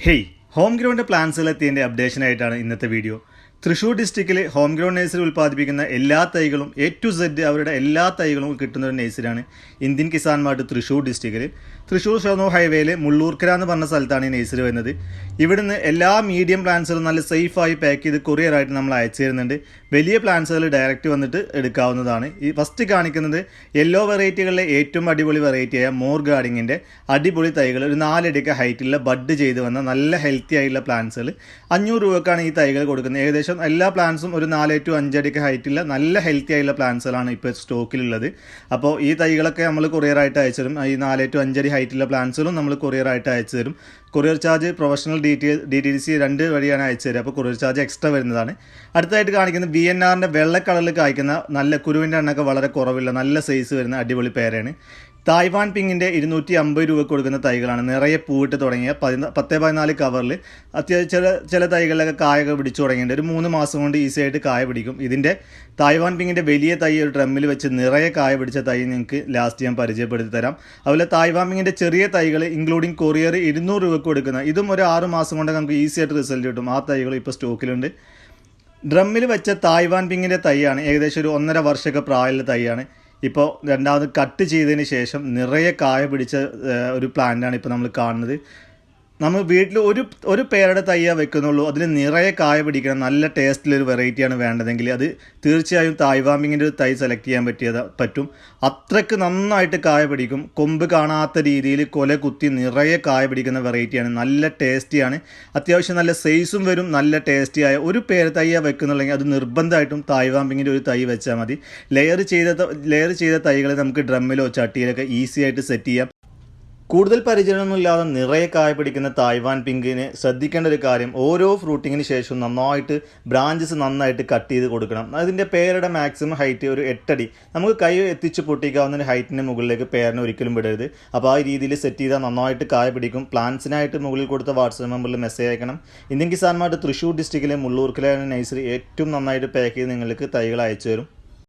Hey, home ground പ്ലാന്റ്സിലെത്തിയതിൻ്റെ അപ്ഡേഷനായിട്ടാണ് ഇന്നത്തെ video. Thrissur ഡിസ്ട്രിക്റ്റിൽ home ground nursery ഉൽപ്പാദിപ്പിക്കുന്ന എല്ലാ തൈകളും A to Z അവരുടെ എല്ലാ തൈകളും കിട്ടുന്ന ഒരു നഴ്സറിയാണ് ഇന്ത്യൻ കിസാൻ മാർട്ട് തൃശ്ശൂർ ഡിസ്ട്രിക്റ്റിൽ. തൃശ്ശൂർ ഷൊർണൂർ ഹൈവേയിൽ മുള്ളൂർക്കര എന്ന് പറഞ്ഞ സ്ഥലത്താണ് ഈ നഴ്സറി വരുന്നത്. ഇവിടുന്ന് എല്ലാ മീഡിയം പ്ലാന്റ്സുകളും നല്ല സേഫായി പാക്ക് ചെയ്ത് കൊറിയറായിട്ട് നമ്മൾ അയച്ചു തരുന്നുണ്ട്. വലിയ പ്ലാന്റ്സുകൾ ഡയറക്റ്റ് വന്നിട്ട് എടുക്കാവുന്നതാണ്. ഈ ഫസ്റ്റ് കാണിക്കുന്നത് യെല്ലോ വെറൈറ്റികളിലെ ഏറ്റവും അടിപൊളി വെറൈറ്റിയായ മോർ ഗാർഡിങ്ങിൻ്റെ അടിപൊളി തൈകൾ, ഒരു 4 അടിക്ക് ഹൈറ്റുള്ള ബഡ് ചെയ്ത് വന്ന നല്ല ഹെൽത്തി ആയിട്ടുള്ള പ്ലാന്റ്സുകൾ 500 രൂപക്കാണ് ഈ തൈകൾ കൊടുക്കുന്നത്. ഏകദേശം എല്ലാ പ്ലാന്റ്സും ഒരു 4 to 5 അടിക്ക് ഹൈറ്റുള്ള നല്ല ഹെൽത്തി ആയിട്ടുള്ള പ്ലാന്റ്സുകളാണ് ഇപ്പോൾ സ്റ്റോക്കിലുള്ളത്. അപ്പോൾ ഈ തൈകളൊക്കെ നമ്മൾ കൊറിയറായിട്ട് അയച്ചു തരും. ഈ 4 to 5 അടി ഹൈറ്റുള്ള പ്ലാന്റ്സുകളും നമ്മൾ കൊറിയറായിട്ട് അയച്ചു തരും. കൊറിയർ ചാർജ് പ്രൊഫഷണൽ DTDC 2 വഴിയാണ് അയച്ചു തരിക. അപ്പോൾ കൊറിയർ ചാർജ് എക്സ്ട്രാ വരുന്നതാണ്. അടുത്തായിട്ട് കാണിക്കുന്നത് VNRൻ്റെ വെള്ള കളറിൽ കായ്ക്കുന്ന നല്ല കുരുവിൻ്റെ എണ്ണൊക്കെ വളരെ കുറവില്ല നല്ല സൈസ് വരുന്ന അടിപൊളി പേരാണ്. തായ്വാൻ പിങ്ങിൻ്റെ 250 രൂപ കൊടുക്കുന്ന തൈകളാണ്. നിറയെ പൂവിട്ട് തുടങ്ങിയ 10-14 കവറിൽ അത്യാവശ്യം ചില തൈകളിലൊക്കെ കായൊക്കെ പിടിച്ചു തുടങ്ങിയിട്ടുണ്ട്. ഒരു 3 മാസം കൊണ്ട് ഈസി ആയിട്ട് കായ പിടിക്കും. ഇതിൻ്റെ തായ്വാൻ പിങ്ങിൻ്റെ വലിയ തൈ ഒരു ഡ്രമ്മിൽ വെച്ച് നിറയെ കായ പിടിച്ച തൈ നിങ്ങൾക്ക് ലാസ്റ്റ് ഞാൻ പരിചയപ്പെടുത്തി തരാം. അതുപോലെ തായ്വാൻ പിങ്ങിൻ്റെ ചെറിയ തൈകൾ ഇൻക്ലൂഡിങ് കൊറിയർ 200 രൂപ കൊടുക്കുന്ന ഇതും ഒരു 6 മാസം കൊണ്ട് നമുക്ക് ഈസി ആയിട്ട് റിസൾട്ട് കിട്ടും. ആ തൈകൾ ഇപ്പോൾ സ്റ്റോക്കിലുണ്ട്. ഡ്രമ്മിൽ വെച്ച തായ്വാൻ പിങ്ങിൻ്റെ തൈയാണ്. ഏകദേശം ഒരു 1.5 വർഷമൊക്കെ പ്രായമുള്ള തൈയാണ്. ഇപ്പോൾ രണ്ടാമത് കട്ട് ചെയ്തതിന് ശേഷം നിറയെ കായ പിടിച്ച ഒരു പ്ലാന്റാണ് ഇപ്പോൾ നമ്മൾ കാണുന്നത്. നമ്മൾ വീട്ടിൽ ഒരു പേരുടെ തയ്യാ വെക്കുന്നുള്ളൂ, അതിൽ നിറയെ കായ പിടിക്കണം, നല്ല ടേസ്റ്റിലൊരു വെറൈറ്റിയാണ് വേണ്ടതെങ്കിൽ അത് തീർച്ചയായും തായ്വാമിങ്ങിൻ്റെ ഒരു തൈ സെലക്ട് ചെയ്യാൻ പറ്റും. അത്രയ്ക്ക് നന്നായിട്ട് കായ പിടിക്കും. കൊമ്പ് കാണാത്ത രീതിയിൽ കൊല കുത്തി നിറയെ കായ പിടിക്കുന്ന വെറൈറ്റിയാണ്. നല്ല ടേസ്റ്റിയാണ്. അത്യാവശ്യം നല്ല സൈസും വരും. നല്ല ടേസ്റ്റിയായ ഒരു പേര് തയ്യാ വെക്കുന്നുണ്ടെങ്കിൽ അത് നിർബന്ധമായിട്ടും തായ്വാമിങ്ങിൻ്റെ ഒരു തൈ വെച്ചാൽ മതി. ലെയർ ചെയ്ത തൈകൾ നമുക്ക് ഡ്രമ്മിലോ ചട്ടിയിലൊക്കെ ഈസി ആയിട്ട് സെറ്റ് ചെയ്യാം. കൂടുതൽ പരിചരണമൊന്നുമില്ലാതെ നിറയെ കായ പിടിക്കുന്ന തായ്വാൻ പിങ്കിന് ശ്രദ്ധിക്കേണ്ട ഒരു കാര്യം, ഓരോ ഫ്രൂട്ടിങ്ങിന് ശേഷം നന്നായിട്ട് ബ്രാഞ്ചസ് നന്നായിട്ട് കട്ട് ചെയ്ത് കൊടുക്കണം. അതിൻ്റെ പേരുടെ മാക്സിമം ഹൈറ്റ് ഒരു 8 അടി. നമുക്ക് കൈ എത്തിച്ച് പൊട്ടിക്കാവുന്ന ഒരു ഹൈറ്റിന് മുകളിലേക്ക് പേരിനെ ഒരിക്കലും വിടരുത്. അപ്പോൾ ആ രീതിയിൽ സെറ്റ് ചെയ്താൽ നന്നായിട്ട് കായ പിടിക്കും. പ്ലാന്റ്സിനായിട്ട് മുകളിൽ കൊടുത്ത വാട്സാപ്പ് നമ്പറിൽ മെസ്സേജ് അയക്കണം. ഇന്ത്യൻ കിസാൻ മാർട്ട് തൃശ്ശൂർ ഡിസ്ട്രിക്റ്റിലെ മുള്ളൂർക്കര നഴ്സറി ഏറ്റവും നന്നായിട്ട് പാക്ക് ചെയ്ത് നിങ്ങൾക്ക് തൈകൾ അയച്ചു തരും.